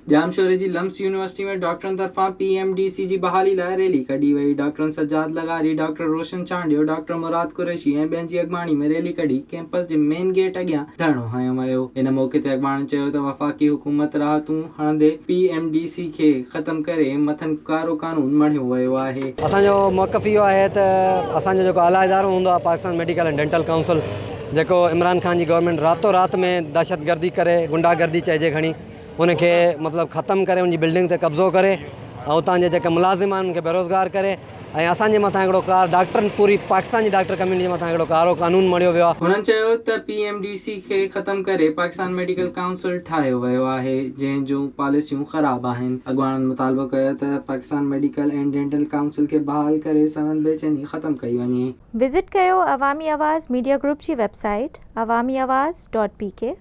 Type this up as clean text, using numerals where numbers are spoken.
जामशोरे जी lumps university में डॉक्टरनि तरफां PMDC जी बहाली लाइ रैली कढी वई। डॉक्टरनि सजाद लगारी, डॉक्टर रोशन चांडियो, डॉक्टर मुराद कुरैशी ऐं ॿियनि जी अॻवानी में रैली कढी कैंपस जे मेन गेट अॻियां धरणो हंयो वियो। इन मौके ते अॻवाननि चयो त वफ़ाक़ी हुकूमत राहतूं हणंदे PMDC खे ख़तम करे मथनि कारो कानून मढ़ियो वियो आहे। असांजो मौक़िफ़ इहो आहे त असांजो जेको आला इदारो हूंदो आहे Pakistan medical and dental council, जेको इमरान ख़ान जी गवर्नमेंट रातो राति में दहशतगर्दी करे, गुंडागर्दी चइजे खणी, उनखे मतिलबु ख़तमु करे, उनजी बिल्डिंग ते कब्ज़ो करे ऐं उतां जे जेके मुलाज़िम आहिनि उनखे बेरोज़गार करे ऐं असांजे मथां हिकिड़ो डॉक्टरनि, पूरी पाकिस्तान जी डॉक्टर कम्यूनिटी मथां हिकिड़ो कारो कानून मढ़ियो वियो आहे। हुननि चयो त PMDC खे ख़तमु करे पाकिस्तान मेडिकल काउंसिल ठाहियो वियो आहे, जंहिं जूं पॉलिसियूं ख़राब आहिनि। अॻवाननि मुतालबो कयो त Pakistan medical and dental council खे बहाल करे सनद बेचैनी ख़तमु कई वञे। विज़िट कयो अवामी आवाज़ मीडिया ग्रुप जी वेबसाइट awamiawaz.pk।